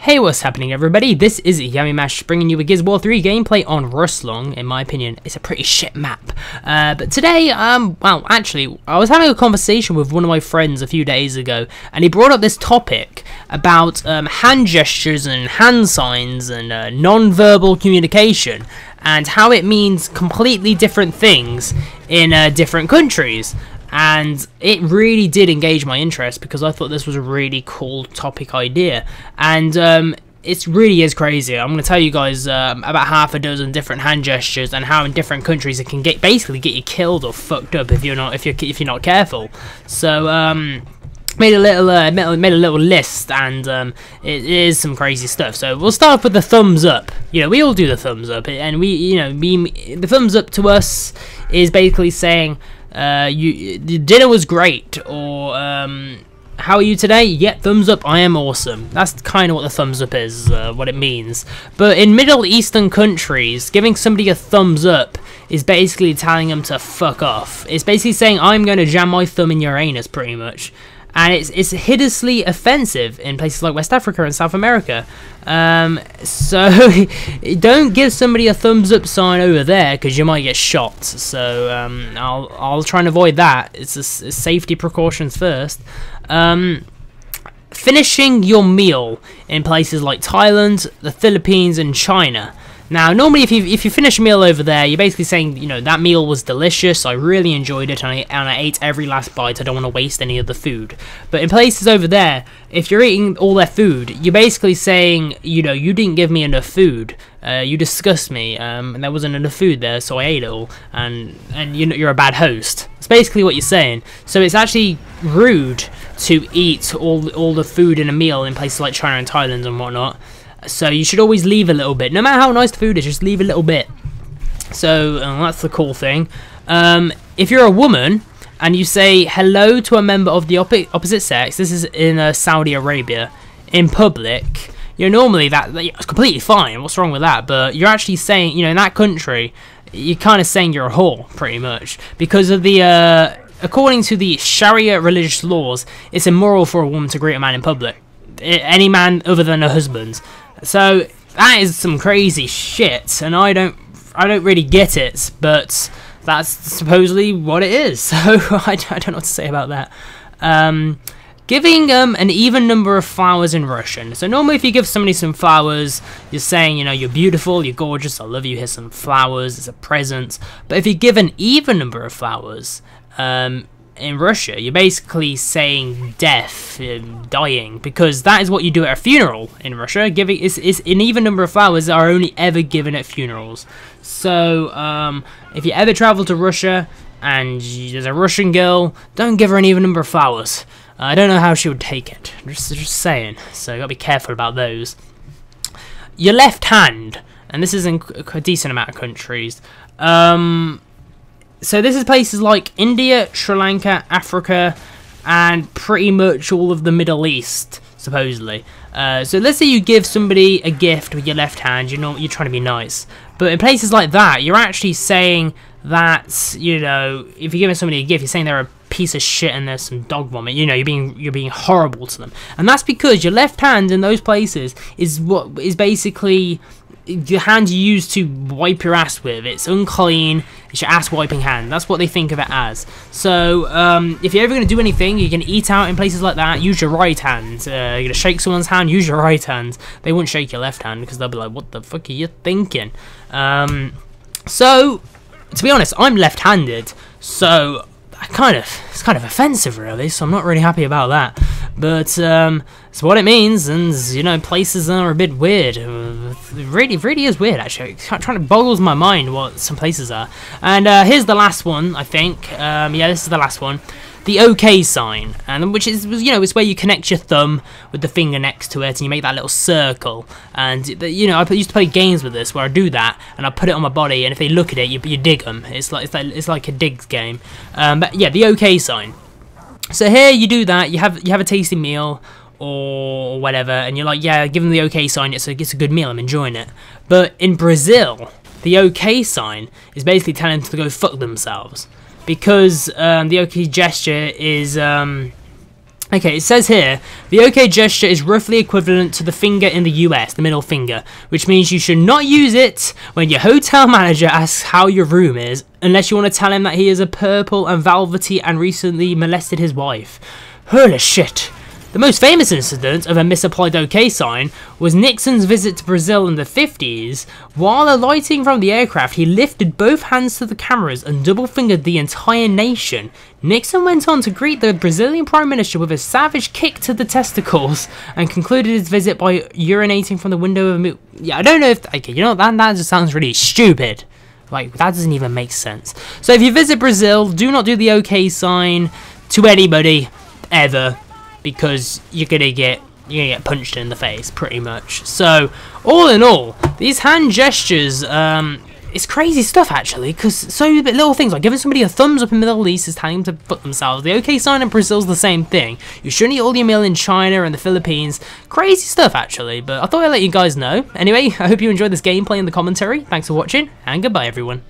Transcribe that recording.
Hey, what's happening everybody? This is yamimash bringing you a Gears of War 3 gameplay on Rustlong. In my opinion, it's a pretty shit map. But today, well, actually, I was having a conversation with one of my friends a few days ago, and he brought up this topic about hand gestures and hand signs and non-verbal communication, and how it means completely different things in different countries. And it really did engage my interest because I thought this was a really cool topic idea, and it really is crazy. I'm going to tell you guys about half a dozen different hand gestures and how in different countries it can basically get you killed or fucked up if you're not careful. So made a little list, and it is some crazy stuff. So we'll start off with the thumbs up. You know, we all do the thumbs up, and the thumbs up to us is basically saying, the dinner was great, or how are you today? Yeah, thumbs up, I am awesome. That's kind of what the thumbs up is, what it means. But in Middle Eastern countries, giving somebody a thumbs up is basically telling them to fuck off. It's basically saying, I'm going to jam my thumb in your anus, pretty much. And it's hideously offensive in places like West Africa and South America. So don't give somebody a thumbs up sign over there because you might get shot. So I'll try and avoid that. It's safety precautions first. Finishing your meal in places like Thailand, the Philippines, and China. Now, normally, if you finish a meal over there, you're basically saying, you know, that meal was delicious, I really enjoyed it, and I ate every last bite, I don't want to waste any of the food. But in places over there, if you're eating all their food, you're basically saying, you know, you didn't give me enough food, you disgust me, and there wasn't enough food there, so I ate it all, and you're a bad host. That's basically what you're saying. So it's actually rude to eat all the food in a meal in places like China and Thailand and whatnot. So you should always leave a little bit. No matter how nice the food is, just leave a little bit. So that's the cool thing. If you're a woman and you say hello to a member of the opposite sex, this is in Saudi Arabia, in public, normally it's completely fine. What's wrong with that? But you're actually saying, in that country, you're kind of saying you're a whore, pretty much. Because of the, according to the Sharia religious laws, it's immoral for a woman to greet a man in public. Any man other than her husband. So that is some crazy shit, and I don't really get it, but that's supposedly what it is. So I don't know what to say about that. Giving an even number of flowers in Russian. So normally if you give somebody some flowers, you're saying, you're beautiful, you're gorgeous, I love you, here's some flowers, it's a present. But if you give an even number of flowers, in Russia, you're basically saying death, dying, because that is what you do at a funeral in Russia. Giving is an even number of flowers are only ever given at funerals. So if you ever travel to Russia and there's a Russian girl, don't give her an even number of flowers. I don't know how she would take it. Just saying. So you gotta be careful about those. Your left hand, and this is in a decent amount of countries. So this is places like India, Sri Lanka, Africa, and pretty much all of the Middle East, supposedly. So let's say you give somebody a gift with your left hand, you're trying to be nice. But in places like that, you're actually saying that, if you're giving somebody a gift, you're saying they're a piece of shit and there's some dog vomit. You're being horrible to them. And that's because your left hand in those places is what is basically the hand you use to wipe your ass with. It's unclean, it's your ass wiping hand. That's what they think of it as. So if you're ever going to do anything, you're going to eat out in places like that, use your right hand. You're going to shake someone's hand, use your right hand. They won't shake your left hand because they'll be like, what the fuck are you thinking? So to be honest, I'm left-handed, so it's kind of offensive really, so I'm not really happy about that. But it's what it means, and places are a bit weird. It really is weird actually. It kind of boggles my mind what some places are. And here's the last one, I think. Yeah, this is the last one. The OK sign, and which is it's where you connect your thumb with the finger next to it, and you make that little circle. And I used to play games with this where I do that, and I put it on my body, and if they look at it, you dig them. It's like a digs game. But yeah, the OK sign. So here you do that. You have a tasty meal or whatever, and you're like, yeah, give them the OK sign. It's a good meal. I'm enjoying it. But in Brazil, the OK sign is basically telling them to go fuck themselves. Because the OK gesture is Okay, it says here, the OK gesture is roughly equivalent to the finger in the US, the middle finger, which means you should not use it when your hotel manager asks how your room is, unless you want to tell him that he is a purple and velvety and recently molested his wife. Holy shit. The most famous incident of a misapplied OK sign was Nixon's visit to Brazil in the 50s. While alighting from the aircraft, he lifted both hands to the cameras and double-fingered the entire nation. Nixon went on to greet the Brazilian Prime Minister with a savage kick to the testicles and concluded his visit by urinating from the window of a... Yeah, I don't know if... Okay, you know, that just sounds really stupid. Like, that doesn't even make sense. So if you visit Brazil, do not do the OK sign to anybody, ever. Because you're gonna get punched in the face, pretty much. So, all in all, these hand gestures, it's crazy stuff actually. Because so little things like giving somebody a thumbs up in the Middle East is telling them to put themselves. The OK sign in Brazil's the same thing. You shouldn't eat all your meal in China and the Philippines. Crazy stuff actually. But I thought I'd let you guys know. Anyway, I hope you enjoyed this gameplay and the commentary. Thanks for watching, and goodbye everyone.